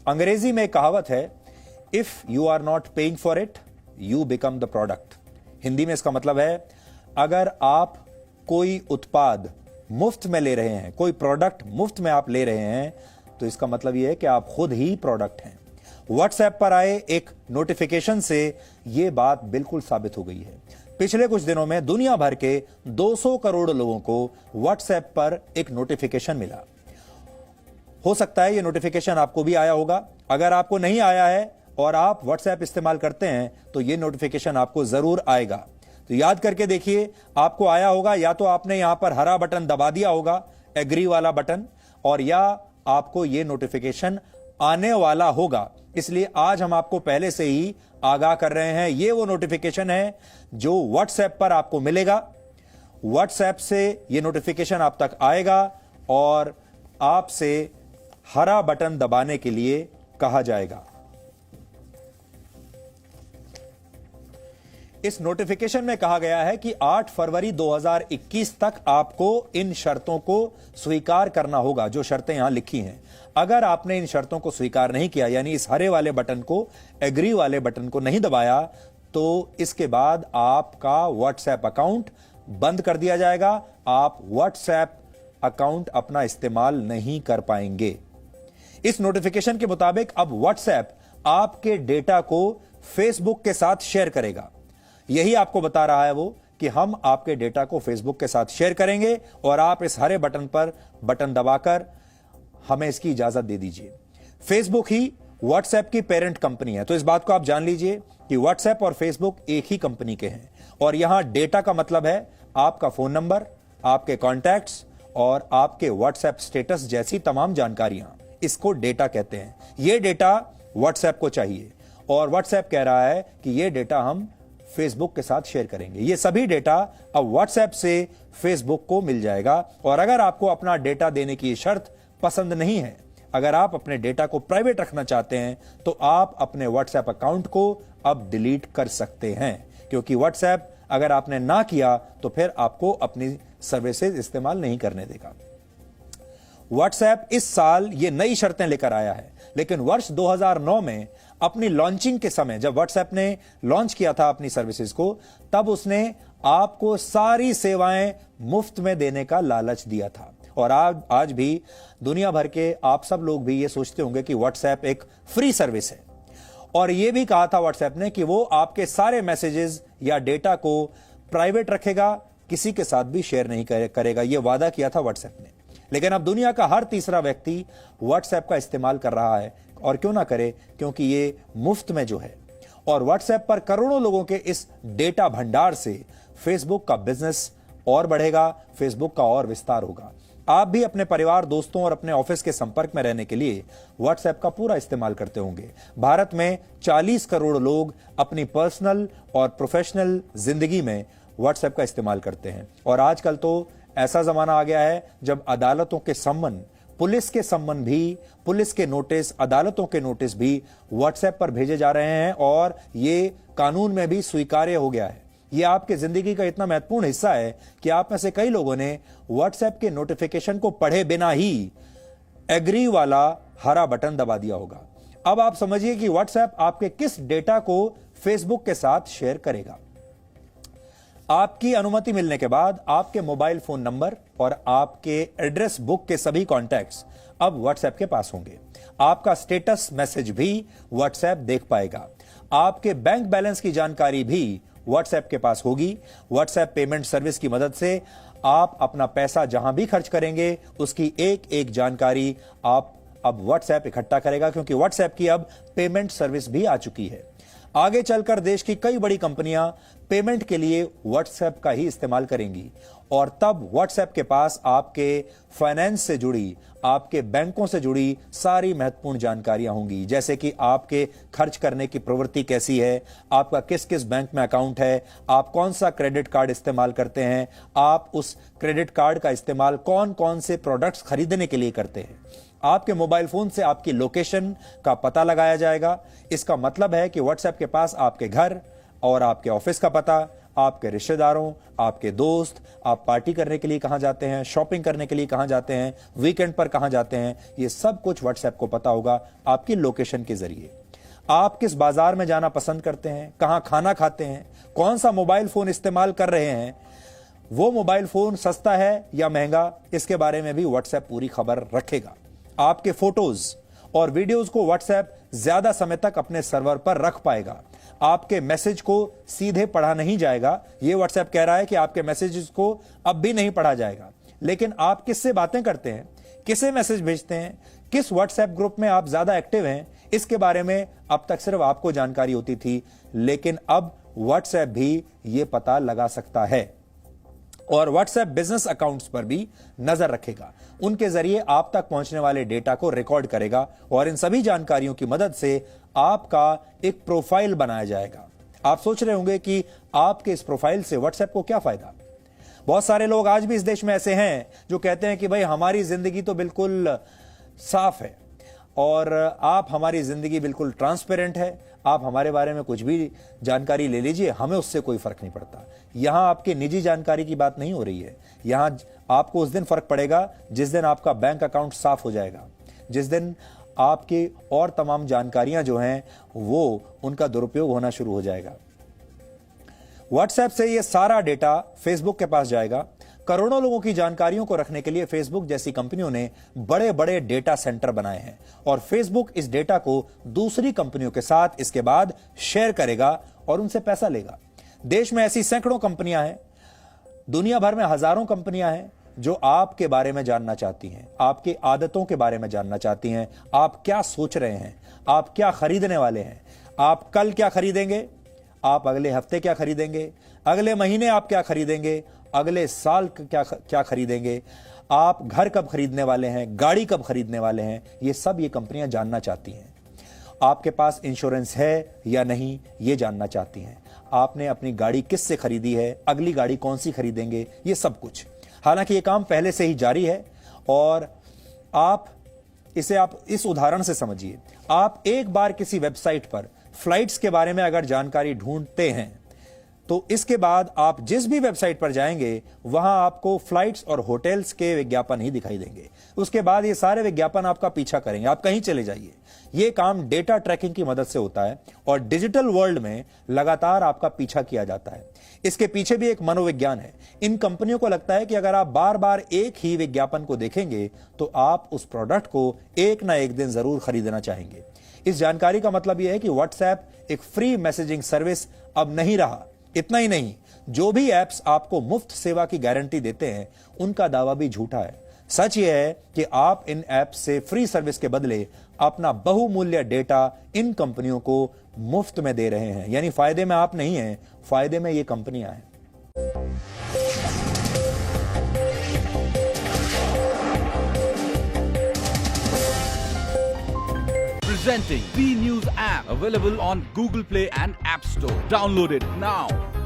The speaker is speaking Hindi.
अंग्रेजी में एक कहावत है, if you are not paying for it you become the product. Hindi में इसका मतलब है, अगर आप कोई उत्पाद मुफ्त में ले रहे हैं, कोई प्रोडक्ट मुफ्त में आप ले रहे हैं, तो इसका मतलब यह है कि आप खुद ही प्रोडक्ट हैं। व्हाट्सएप पर आए एक नोटिफिकेशन से यह बात बिल्कुल साबित हो गई है। पिछले कुछ दिनों में दुनिया भर के 200 करोड़ लोगों को व्हाट्सएप पर एक नोटिफिकेशन मिला। हो सकता है यह नोटिफिकेशन आपको भी आया होगा। अगर आपको नहीं आया है और आप व्हाट्सएप इस्तेमाल करते हैं तो यह नोटिफिकेशन आपको जरूर आएगा। तो याद करके देखिए, आपको आया होगा, या तो आपने यहां पर हरा बटन दबा दिया होगा, एग्री वाला बटन, और या आपको यह नोटिफिकेशन आने वाला होगा। इसलिए आज हम आपको पहले से ही आगाह कर रहे हैं। यह वो नोटिफिकेशन है जो व्हाट्सएप पर आपको मिलेगा। व्हाट्सएप से यह नोटिफिकेशन आप तक आएगा और आपसे हरा बटन दबाने के लिए कहा जाएगा। इस नोटिफिकेशन में कहा गया है कि 8 फरवरी 2021 तक आपको इन शर्तों को स्वीकार करना होगा, जो शर्तें यहां लिखी हैं। अगर आपने इन शर्तों को स्वीकार नहीं किया, यानी इस हरे वाले बटन को, एग्री वाले बटन को नहीं दबाया, तो इसके बाद आपका व्हाट्सएप अकाउंट बंद कर दिया जाएगा। आप व्हाट्सएप अकाउंट अपना इस्तेमाल नहीं कर पाएंगे। इस नोटिफिकेशन के मुताबिक अब व्हाट्सएप आपके डेटा को फेसबुक के साथ शेयर करेगा। यही आपको बता रहा है वो कि हम आपके डेटा को फेसबुक के साथ शेयर करेंगे और आप इस हरे बटन पर बटन दबाकर हमें इसकी इजाजत दे दीजिए। फेसबुक ही व्हाट्सएप की पेरेंट कंपनी है, तो इस बात को आप जान लीजिए कि व्हाट्सएप और फेसबुक एक ही कंपनी के हैं। और यहां डेटा का मतलब है आपका फोन नंबर, आपके कॉन्टैक्ट्स और आपके व्हाट्सएप स्टेटस जैसी तमाम जानकारियां, इसको डेटा कहते हैं। यह डेटा व्हाट्सएप को चाहिए और व्हाट्सएप कह रहा है कि यह डेटा हम फेसबुक के साथ शेयर करेंगे। ये सभी डेटा अब व्हाट्सएप से फेसबुक को मिल जाएगा। और अगर आपको अपना डेटा देने की शर्त पसंद नहीं है, अगर आप अपने डेटा को प्राइवेट रखना चाहते हैं, तो आप अपने व्हाट्सएप अकाउंट को अब डिलीट कर सकते हैं, क्योंकि व्हाट्सएप अगर आपने ना किया तो फिर आपको अपनी सर्विसेज इस्तेमाल नहीं करने देगा। व्हाट्सएप इस साल ये नई शर्तें लेकर आया है, लेकिन वर्ष 2009 में अपनी लॉन्चिंग के समय, जब व्हाट्सएप ने लॉन्च किया था अपनी सर्विसेज को, तब उसने आपको सारी सेवाएं मुफ्त में देने का लालच दिया था। और आज भी दुनिया भर के आप सब लोग भी ये सोचते होंगे कि व्हाट्सएप एक फ्री सर्विस है। और यह भी कहा था व्हाट्सएप ने कि वो आपके सारे मैसेजेस या डेटा को प्राइवेट रखेगा, किसी के साथ भी शेयर नहीं करेगा। यह वादा किया था व्हाट्सएप ने। लेकिन अब दुनिया का हर तीसरा व्यक्ति व्हाट्सएप का इस्तेमाल कर रहा है, और क्यों ना करे, क्योंकि ये मुफ्त में जो है। और व्हाट्सएप पर करोड़ों लोगों के इस डेटा भंडार से फेसबुक का बिजनेस और बढ़ेगा, फेसबुक का और विस्तार होगा। आप भी अपने परिवार, दोस्तों और अपने ऑफिस के संपर्क में रहने के लिए व्हाट्सएप का पूरा इस्तेमाल करते होंगे। भारत में 40 करोड़ लोग अपनी पर्सनल और प्रोफेशनल जिंदगी में व्हाट्सएप का इस्तेमाल करते हैं। और आजकल तो ऐसा जमाना आ गया है जब अदालतों के सम्मन, पुलिस के सम्मन भी, पुलिस के नोटिस, अदालतों के नोटिस भी व्हाट्सएप पर भेजे जा रहे हैं, और ये कानून में भी स्वीकार्य हो गया है। ये आपके जिंदगी का इतना महत्वपूर्ण हिस्सा है कि आप में से कई लोगों ने व्हाट्सएप के नोटिफिकेशन को पढ़े बिना ही एग्री वाला हरा बटन दबा दिया होगा। अब आप समझिए कि व्हाट्सएप आपके किस डेटा को फेसबुक के साथ शेयर करेगा। आपकी अनुमति मिलने के बाद आपके मोबाइल फोन नंबर और आपके एड्रेस बुक के सभी कॉन्टैक्ट्स अब व्हाट्सएप के पास होंगे। आपका स्टेटस मैसेज भी व्हाट्सएप देख पाएगा। आपके बैंक बैलेंस की जानकारी भी व्हाट्सएप के पास होगी। व्हाट्सएप पेमेंट सर्विस की मदद से आप अपना पैसा जहां भी खर्च करेंगे, उसकी एक एक जानकारी आप अब व्हाट्सएप इकट्ठा करेगा, क्योंकि व्हाट्सएप की अब पेमेंट सर्विस भी आ चुकी है। आगे चलकर देश की कई बड़ी कंपनियां पेमेंट के लिए व्हाट्सएप का ही इस्तेमाल करेंगी, और तब व्हाट्सएप के पास आपके फाइनेंस से जुड़ी, आपके बैंकों से जुड़ी सारी महत्वपूर्ण जानकारियां होंगी, जैसे कि आपके खर्च करने की प्रवृत्ति कैसी है, आपका किस किस बैंक में अकाउंट है, आप कौन सा क्रेडिट कार्ड इस्तेमाल करते हैं, आप उस क्रेडिट कार्ड का इस्तेमाल कौन कौन से प्रोडक्ट्स खरीदने के लिए करते हैं। आपके मोबाइल फोन से आपकी लोकेशन का पता लगाया जाएगा। इसका मतलब है कि व्हाट्सएप के पास आपके घर और आपके ऑफिस का पता, आपके रिश्तेदारों, आपके दोस्त, आप पार्टी करने के लिए कहां जाते हैं, शॉपिंग करने के लिए कहां जाते हैं, वीकेंड पर कहां जाते हैं, ये सब कुछ व्हाट्सएप को पता होगा आपकी लोकेशन के जरिए। आप किस बाजार में जाना पसंद करते हैं, कहां खाना खाते हैं, कौन सा मोबाइल फोन इस्तेमाल कर रहे हैं, वो मोबाइल फोन सस्ता है या महंगा, इसके बारे में भी व्हाट्सएप पूरी खबर रखेगा। आपके फोटोज और वीडियोस को व्हाट्सएप ज्यादा समय तक अपने सर्वर पर रख पाएगा। आपके मैसेज को सीधे पढ़ा नहीं जाएगा। यह व्हाट्सएप कह रहा है कि आपके मैसेजेस को अब भी नहीं पढ़ा जाएगा। लेकिन आप किससे बातें करते हैं, किसे मैसेज भेजते हैं, किस व्हाट्सएप ग्रुप में आप ज्यादा एक्टिव हैं, इसके बारे में अब तक सिर्फ आपको जानकारी होती थी, लेकिन अब व्हाट्सएप भी यह पता लगा सकता है और व्हाट्सएप बिजनेस अकाउंट्स पर भी नजर रखेगा। उनके जरिए आप तक पहुंचने वाले डेटा को रिकॉर्ड करेगा और इन सभी जानकारियों की मदद से आपका एक प्रोफाइल बनाया जाएगा। आप सोच रहे होंगे कि आपके इस प्रोफाइल से व्हाट्सएप को क्या फायदा। बहुत सारे लोग आज भी इस देश में ऐसे हैं जो कहते हैं कि भाई हमारी जिंदगी तो बिल्कुल साफ है और आप हमारी जिंदगी बिल्कुल ट्रांसपेरेंट है, आप हमारे बारे में कुछ भी जानकारी ले लीजिए, हमें उससे कोई फर्क नहीं पड़ता। यहां आपके निजी जानकारी की बात नहीं हो रही है। यहां आपको उस दिन फर्क पड़ेगा जिस दिन आपका बैंक अकाउंट साफ हो जाएगा, जिस दिन आपकी और तमाम जानकारियां जो हैं वो उनका दुरुपयोग होना शुरू हो जाएगा। व्हाट्सएप से ये सारा डेटा फेसबुक के पास जाएगा। करोड़ों लोगों की जानकारियों को रखने के लिए फेसबुक जैसी कंपनियों ने बड़े बड़े डेटा सेंटर बनाए हैं और फेसबुक इस डेटा को दूसरी कंपनियों के साथ इसके बाद शेयर करेगा और उनसे पैसा लेगा। देश में ऐसी सैकड़ों कंपनियां हैं, दुनिया भर में हजारों कंपनियां हैं जो आपके बारे में जानना चाहती हैं, आपकी आदतों के बारे में जानना चाहती हैं, आप क्या सोच रहे हैं, आप क्या खरीदने वाले हैं, आप कल क्या खरीदेंगे, आप अगले हफ्ते क्या खरीदेंगे, अगले महीने आप क्या खरीदेंगे, अगले साल क्या खरीदेंगे, आप घर कब खरीदने वाले हैं, गाड़ी कब खरीदने वाले हैं, ये सब ये कंपनियां जानना चाहती हैं। आपके पास इंश्योरेंस है या नहीं ये जानना चाहती हैं। आपने अपनी गाड़ी किससे खरीदी है, अगली गाड़ी कौन सी खरीदेंगे, ये सब कुछ। हालांकि ये काम पहले से ही जारी है और आप इस उदाहरण से समझिए। आप एक बार किसी वेबसाइट पर फ्लाइट्स के बारे में अगर जानकारी ढूंढते हैं तो इसके बाद आप जिस भी वेबसाइट पर जाएंगे वहां आपको फ्लाइट्स और होटल्स के विज्ञापन ही दिखाई देंगे। उसके बाद ये सारे विज्ञापन आपका पीछा करेंगे, आप कहीं चले जाइए। ये काम डेटा ट्रैकिंग की मदद से होता है और डिजिटल वर्ल्ड में लगातार आपका पीछा किया जाता है। इसके पीछे भी एक मनोविज्ञान है। इन कंपनियों को लगता है कि अगर आप बार बार एक ही विज्ञापन को देखेंगे तो आप उस प्रोडक्ट को एक ना एक दिन जरूर खरीदना चाहेंगे। इस जानकारी का मतलब यह है कि व्हाट्सएप एक फ्री मैसेजिंग सर्विस अब नहीं रहा। इतना ही नहीं, जो भी ऐप्स आपको मुफ्त सेवा की गारंटी देते हैं उनका दावा भी झूठा है। सच यह है कि आप इन ऐप्स से फ्री सर्विस के बदले अपना बहुमूल्य डेटा इन कंपनियों को मुफ्त में दे रहे हैं। यानी फायदे में आप नहीं हैं, फायदे में ये कंपनियां हैं। Presenting B News app, available on Google Play and App Store. Download it now.